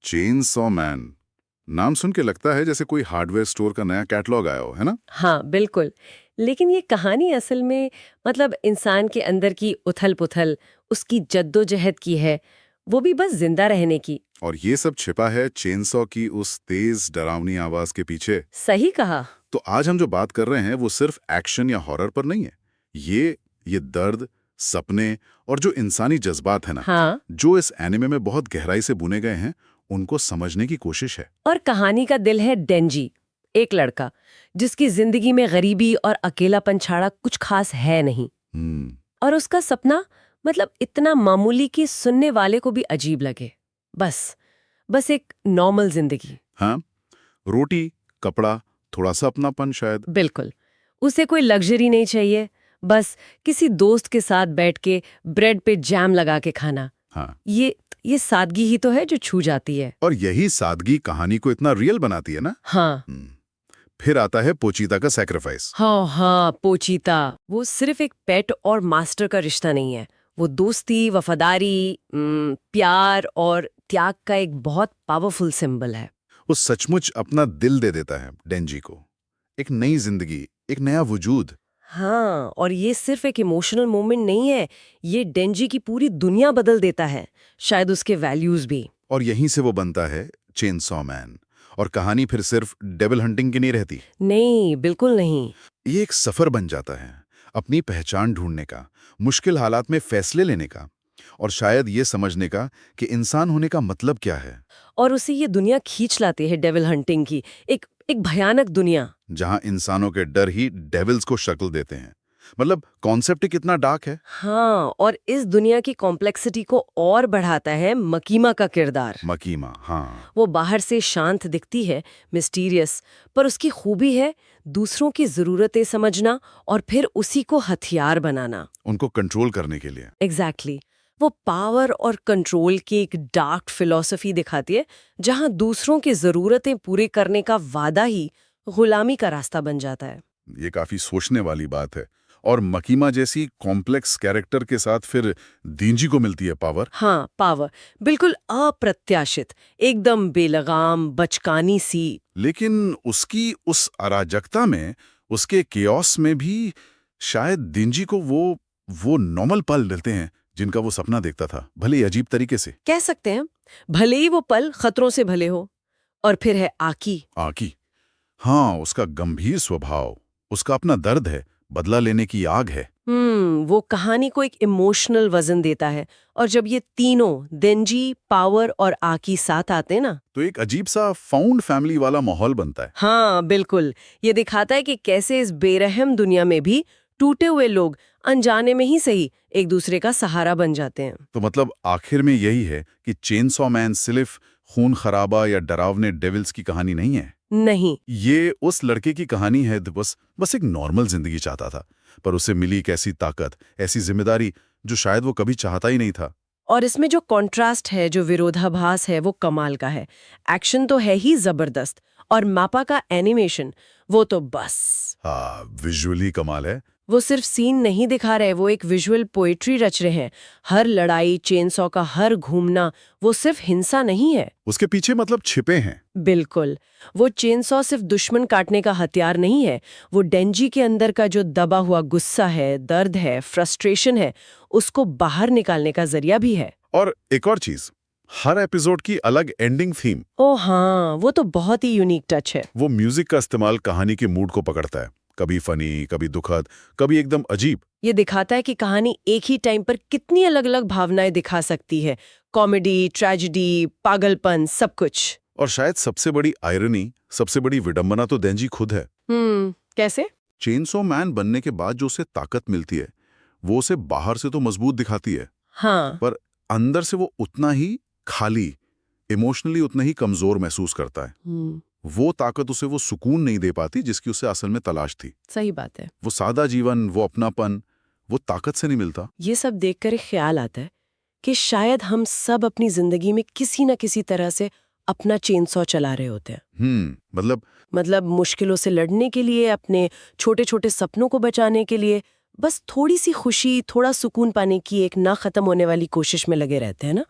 Chain saw man, नाम सुन के लगता है जैसे कोई हार्डवेयर स्टोर का नया कैटलॉग आया हो, है ना? हाँ बिल्कुल। लेकिन ये कहानी असल में मतलब इंसान के अंदर की उथल-पुथल, उसकी जद्दोजहद की है, वो भी बस जिंदा रहने की। और ये सब छिपा है चेनसॉ की उस तेज डरावनी आवाज के पीछे। सही कहा। तो आज हम जो बात कर रहे हैं वो सिर्फ एक्शन या हॉरर पर नहीं है। ये दर्द, सपने और जो इंसानी जज्बात है ना, हाँ, जो इस एनिमे में बहुत गहराई से बुने गए हैं, उनको समझने की कोशिश है। और कहानी का दिल है डेंजी, एक लड़का जिसकी जिंदगी में गरीबी और अकेलापन छाड़ा कुछ खास है नहीं। हम्म। और उसका सपना मतलब इतना मामूली कि सुनने वाले को भी अजीब लगे। बस बस एक नॉर्मल जिंदगी। हाँ, रोटी, कपड़ा, थोड़ा सा अपनापन शायद। बिल्कुल। उसे कोई लग्जरी नहीं चाहिए, बस किसी दोस्त के साथ बैठ के ब्रेड पे जैम लगा के खाना। हाँ, ये सादगी ही तो है जो छू जाती है। और यही सादगी कहानी को इतना रियल बनाती है ना। हाँ फिर आता है पोचीता का सैक्रिफाइस। हाँ हाँ, पोचीता वो सिर्फ एक पेट और मास्टर का रिश्ता नहीं है। वो दोस्ती, वफादारी, प्यार और त्याग का एक बहुत पावरफुल सिंबल है। वो सचमुच अपना दिल दे देता है डेंजी को, एक नई जिंदगी, एक नया वजूद। हाँ, और ये सिर्फ एक इमोशनल मोमेंट नहीं है, ये डेंजी की पूरी दुनिया बदल देता है, शायद उसके वैल्यूज भी। और यहीं से वो बनता है चेनसॉ मैन। और कहानी फिर सिर्फ डेविल हंटिंग की नहीं रहती। नहीं, बिल्कुल नहीं। ये एक सफर बन जाता है, अपनी पहचान ढूंढने का, मुश्किल हालात में फैसले लेने का, और शायद ये समझने का कि इंसान होने का मतलब क्या है। और उसे ये दुनिया खींच लाती है डेविल हंटिंग की, एक एक भयानक दुनिया। जहां इंसानों के डर ही डेविल्स को शक्ल देते हैं। मतलब कॉन्सेप्ट ही कितना डार्क है। हाँ, और इस दुनिया की कॉम्प्लेक्सिटी को और बढ़ाता है मकीमा का किरदार। मकीमा, हाँ। वो बाहर से शांत दिखती है, मिस्टीरियस, पर उसकी खूबी है दूसरों की जरूरतें समझना और फिर उसी को हथियार बनाना। उनको कंट्रोल करने के लिए। एग्जैक्टली वो पावर और कंट्रोल की एक डार्क फिलॉसफी दिखाती है, जहां दूसरों की जरूरतें पूरी करने का वादा ही गुलामी का रास्ता बन जाता है। ये काफी सोचने वाली बात है। और मकीमा जैसी कॉम्प्लेक्स कैरेक्टर के साथ फिर दींजी को मिलती है पावर। हाँ, पावर बिल्कुल अप्रत्याशित, एकदम बेलगाम, बचकानी सी। लेकिन उसकी उस अराजकता में, उसके केओस में भी शायद दींजी को वो नॉर्मल पल मिलते हैं जिनका वो सपना देखता था, भले ही अजीब तरीके से। कह सकते हैं, भले ही वो पल खतरों से भले हो। और फिर है आकी। आकी, हाँ, उसका गंभीर स्वभाव, उसका अपना दर्द है, बदला लेने की आग है। वो कहानी को एक इमोशनल वजन देता है। और जब ये तीनों देंजी, पावर और आकी साथ आते हैं ना, तो एक अजीब सा फाउंड फैमिली वाला माहौल बनता है। हाँ बिल्कुल, ये दिखाता है कि कैसे इस बेरहम दुनिया में भी टूटे हुए लोग अनजाने में ही सही एक दूसरे का सहारा बन जाते हैं। तो मतलब आखिर में यही है कि चेनसॉ मैन सिर्फ खून खराबा या डरावने डेविल्स की कहानी नहीं है। नहीं। ये उस लड़के की कहानी है जो बस एक नॉर्मल जिंदगी चाहता था, पर उसे मिली एक ऐसी ताकत, ऐसी जिम्मेदारी जो शायद वो कभी चाहता ही नहीं था। और इसमें जो कॉन्ट्रास्ट है, जो विरोधाभास है, वो कमाल का है। एक्शन तो है ही जबरदस्त, और मापा का एनिमेशन वो तो बस। हाँ, विजुअली कमाल है। वो सिर्फ सीन नहीं दिखा रहे, वो एक विजुअल पोएट्री रच रहे हैं। हर लड़ाई, चेनसॉ का हर घूमना, वो सिर्फ हिंसा नहीं है। उसके पीछे मतलब छिपे हैं। बिल्कुल, वो चेनसॉ सिर्फ दुश्मन काटने का हथियार नहीं है, वो डेंजी के अंदर का जो दबा हुआ गुस्सा है, दर्द है, फ्रस्ट्रेशन है, उसको बाहर निकालने का जरिया भी है। और एक और चीज, हर एपिसोड की अलग एंडिंग थीम। ओ हाँ, वो तो बहुत ही यूनिक टच है। वो म्यूजिक का इस्तेमाल कहानी के मूड को पकड़ता है, कभी फनी, कभी दुखद, कभी एकदम अजीब। ये दिखाता है कि कहानी एक ही टाइम पर कितनी अलग अलग भावनाएं दिखा सकती है। कॉमेडी, ट्रेजेडी, पागलपन, सब कुछ। और शायद सबसे बड़ी आयरनी, सबसे बड़ी विडंबना तो देंजी खुद है। कैसे? चेनसॉ मैन बनने के बाद जो उसे ताकत मिलती है, वो उसे बाहर से तो मजबूत दिखाती है, हाँ, पर अंदर से वो उतना ही खाली, इमोशनली उतना ही कमजोर महसूस करता है। वो ताकत उसे वो सुकून नहीं दे पाती जिसकी उसे असल में तलाश थी। सही बात है। वो सादा जीवन, वो अपनापन, वो ताकत से नहीं मिलता। ये सब देखकर एक ख्याल आता है कि शायद हम सब अपनी जिंदगी में किसी न किसी तरह से अपना चेनसॉ चला रहे होते हैं। मतलब मुश्किलों से लड़ने के लिए, अपने छोटे छोटे सपनों को बचाने के लिए, बस थोड़ी सी खुशी, थोड़ा सुकून पाने की एक ना खत्म होने वाली कोशिश में लगे रहते हैं ना।